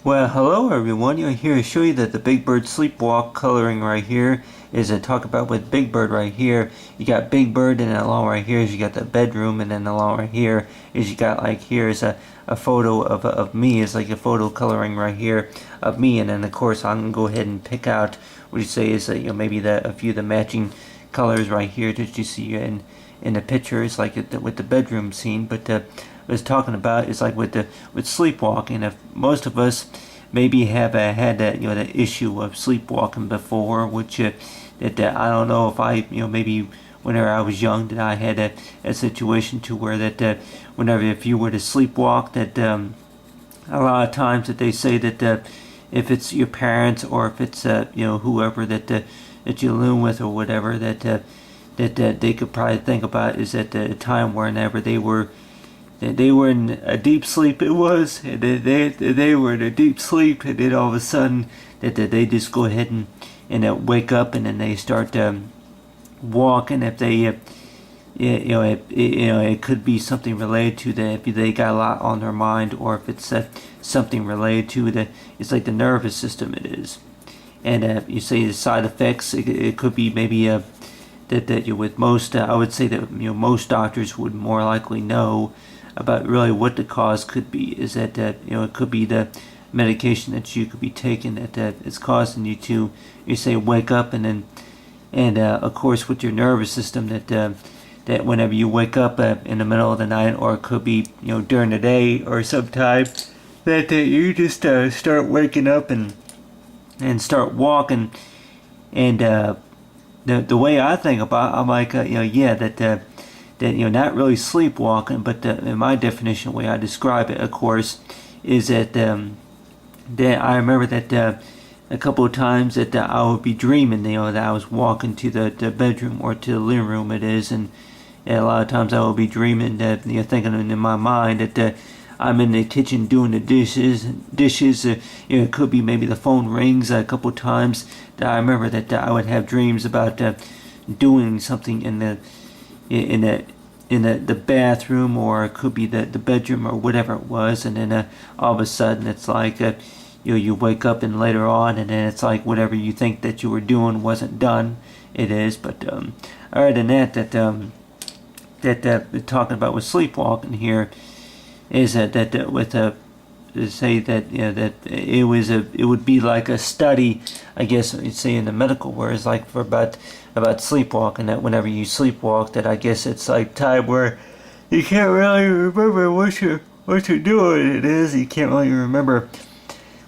Well, hello everyone. Here to show you that the Big Bird Sleepwalk coloring right here is a talk about with Big Bird right here. You got Big Bird, and then along right here is you got the bedroom, and then along right here is you got like here is a photo of me. It's like a photo coloring right here of me, and then of course I'm gonna go ahead and pick out what you say is maybe a few of the matching colors right here that you see in the picture. It's like with the bedroom scene, but was talking about is like with sleepwalking. If most of us maybe have had that the issue of sleepwalking before, which that I don't know if I maybe whenever I was young that I had a situation to where that whenever if you were to sleepwalk that a lot of times that they say that if it's your parents or if it's whoever that you live with or whatever that they could probably think about is at the time whenever they were in a deep sleep. It was they were in a deep sleep, and then all of a sudden that they just go ahead and wake up, and then they start walking. If they it could be something related to if they got a lot on their mind, or if it's something related to it's like the nervous system it is. And you say the side effects, it could be maybe that you with most I would say that most doctors would more likely know about really what the cause could be. Is that it could be the medication that you could be taking that is causing you to you say wake up, and then of course with your nervous system that whenever you wake up in the middle of the night, or it could be during the day or sometime that you just start waking up and start walking. And the way I think about it, I'm like yeah, that not really sleepwalking, but in my definition, the way I describe it, of course, is that I remember that a couple of times that I would be dreaming, that I was walking to the bedroom or to the living room it is, and a lot of times I would be dreaming that thinking in my mind that I'm in the kitchen doing the dishes. It could be maybe the phone rings a couple of times. That I remember that I would have dreams about doing something in the bathroom, or it could be the bedroom or whatever it was, and then all of a sudden it's like you wake up and later on, and then it's like whatever you think that you were doing wasn't done. It is, but other than that talking about with sleepwalking here is that with say that that it would be like a study, I guess you'd say in the medical words, like for about sleepwalking, that whenever you sleepwalk, that I guess it's like time where you can't really remember what you're doing. It is, you can't really remember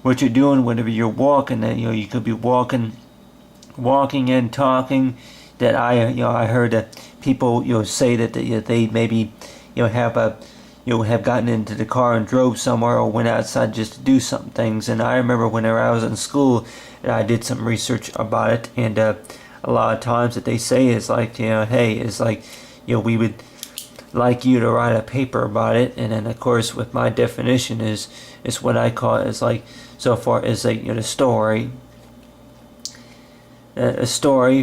what you're doing whenever you're walking. That you could be walking and talking. That I heard people say that they maybe have have gotten into the car and drove somewhere or went outside just to do some things. And I remember whenever I was in school, I did some research about it, and a lot of times that they say is like hey, it's like we would like you to write a paper about it. And then of course with my definition is what I call it is like so far as like a story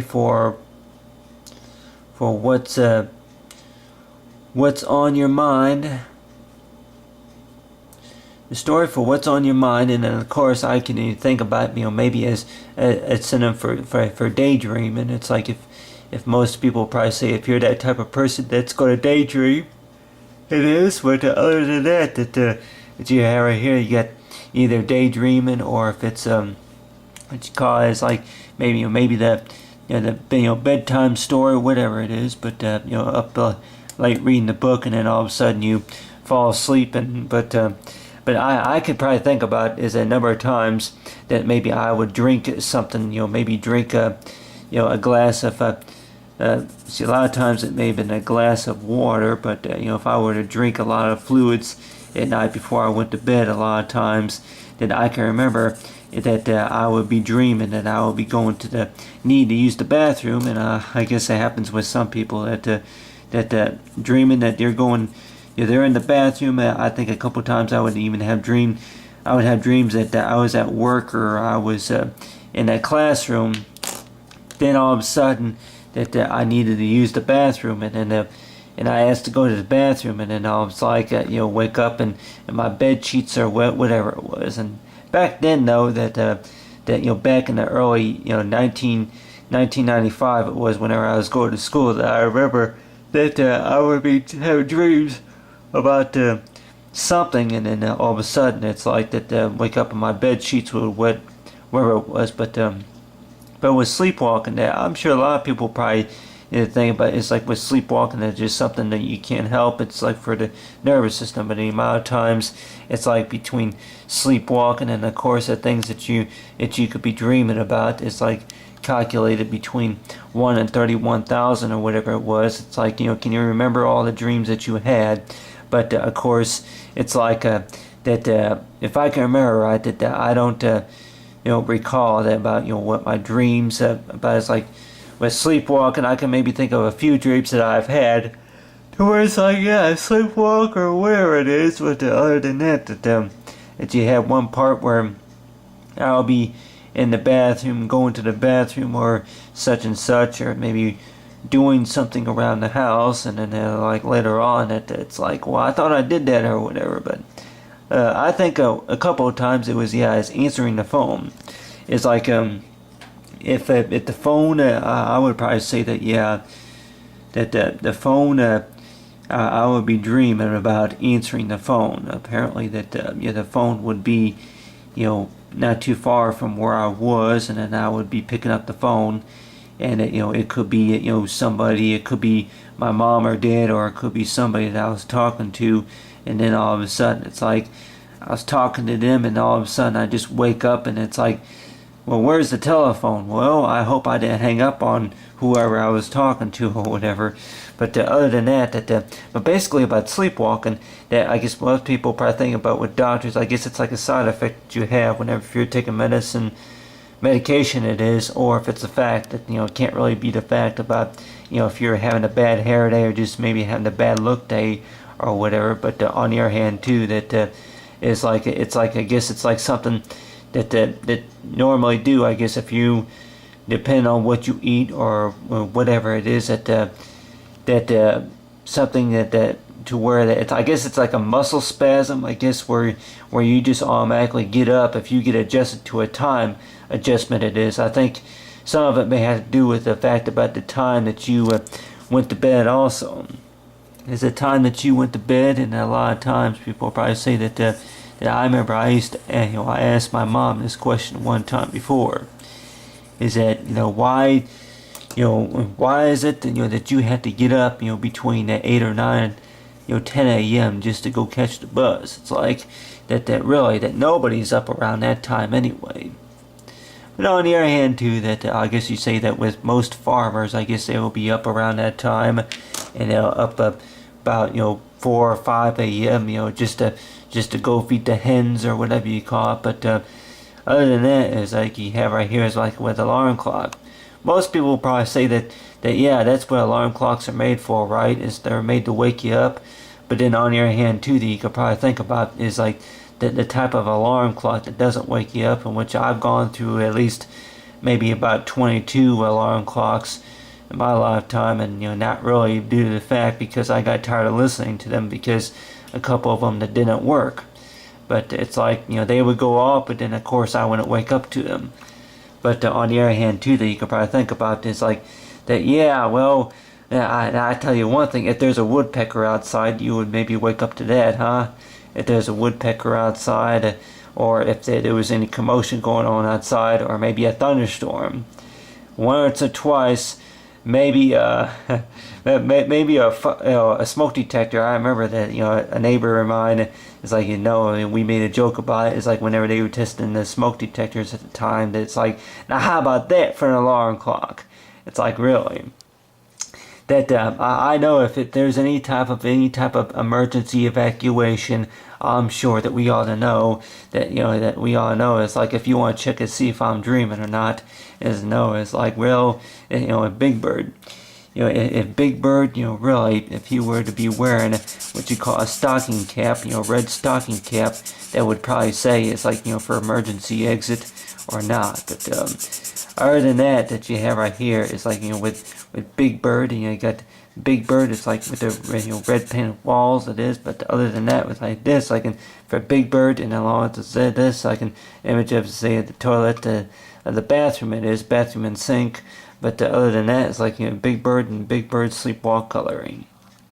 for what's on your mind. The story for what's on your mind, and then of course I can even think about maybe as a synonym for daydreaming. It's like if most people probably say if you're that type of person that's going to daydream, it is. But other than that you have right here, you got either daydreaming, or if it's what you call it is like maybe the the bedtime story, whatever it is. But up late reading the book, and then all of a sudden you fall asleep. And but I could probably think about is a number of times that maybe I would drink something, maybe drink a glass of see, a lot of times it may have been a glass of water, but if I were to drink a lot of fluids at night before I went to bed, a lot of times that I can remember that I would be dreaming that I would be going to the need to use the bathroom. And I guess it happens with some people that dreaming that they're going. They're in the bathroom. I think a couple times I would even have dreams that I was at work, or I was in a classroom. Then all of a sudden that I needed to use the bathroom, and then and I asked to go to the bathroom, and then I was like wake up, and my bed sheets are wet, whatever it was. And back then though, that back in the early 1995 it was, whenever I was going to school, that I remember that I would be having dreams about something, and then all of a sudden it's like that wake up and my bed sheets would wet, wherever it was, but with sleepwalking, that I'm sure a lot of people probably think about it. It's like with sleepwalking, that's just something that you can't help. It's like for the nervous system, but the amount of times it's like between sleepwalking and of course the things that you could be dreaming about, it's like calculated between 1 and 31,000 or whatever it was. It's like, can you remember all the dreams that you had? But of course it's like that if I can remember right, that I don't recall that about what my dreams about. It's like with sleepwalking, I can maybe think of a few dreams that I've had to where it's like, yeah, sleepwalk or whatever it is. But other than that you have one part where I'll be in the bathroom, going to the bathroom or such and such, or maybe doing something around the house, and then like later on it's like, well, I thought I did that or whatever. But I think a couple of times it was, it's answering the phone. It's like if the phone, I would probably say that that the phone, I would be dreaming about answering the phone. Apparently that the phone would be not too far from where I was, and then I would be picking up the phone, and it could be somebody, it could be my mom or dad, or it could be somebody that I was talking to, and then all of a sudden it's like I was talking to them, and all of a sudden I just wake up and it's like, well, where's the telephone? Well, I hope I didn't hang up on whoever I was talking to or whatever. But other than that, but basically about sleepwalking, that I guess most people probably think about with doctors, I guess it's like a side effect that you have whenever if you're taking medication it is, or if it's a fact that, it can't really be the fact about, if you're having a bad hair day or just maybe having a bad look day or whatever. But on the other hand too, that it's like I guess it's like something that normally do, I guess, if you depend on what you eat or whatever it is, that something that to where that I guess it's like a muscle spasm, I guess, where you just automatically get up if you get adjusted to a time adjustment. It is, I think some of it may have to do with the fact about the time that you went to bed also. Is the time that you went to bed, and a lot of times people probably say that I remember I used to, I asked my mom this question one time before, is that, why is it that, that you had to get up, between 8 or 9, 10 a.m. just to go catch the bus? It's like that really, that nobody's up around that time anyway. But on the other hand too, that I guess you say that with most farmers, I guess they will be up around that time, and they'll up about 4 or 5 a.m. just to go feed the hens or whatever you call it. But other than that, is like you have right here is like with alarm clock. Most people will probably say that yeah, that's what alarm clocks are made for, right? Is they're made to wake you up. But then on the other hand too, that you could probably think about is like the type of alarm clock that doesn't wake you up, in which I've gone through at least maybe about 22 alarm clocks in my lifetime, and not really due to the fact because I got tired of listening to them, because a couple of them that didn't work. But it's like, they would go off, but then of course I wouldn't wake up to them. But on the other hand too, that you could probably think about is like that, I tell you one thing, if there's a woodpecker outside, you would maybe wake up to that, huh? If there's a woodpecker outside, or if there was any commotion going on outside, or maybe a thunderstorm. Once or twice, maybe maybe a smoke detector. I remember that a neighbor of mine is like, we made a joke about it. It's like whenever they were testing the smoke detectors at the time, that it's like, now how about that for an alarm clock? It's like, really? That I know if there's any type of emergency evacuation, I'm sure that we ought to know that that we all know. It's like, if you want to check and see if I'm dreaming or not, it's like, well, if Big Bird, if Big Bird, really, if he were to be wearing what you call a stocking cap, red stocking cap, that would probably say it's like, for emergency exit or not. But other than that you have right here is like, with Big Bird, and you got Big Bird is like with the red painted walls it is, but other than that, with like this, I can for Big Bird and along with this, I can image of say the toilet, the bathroom it is bathroom and sink, but other than that, it's like Big Bird and Big Bird sleepwalk coloring.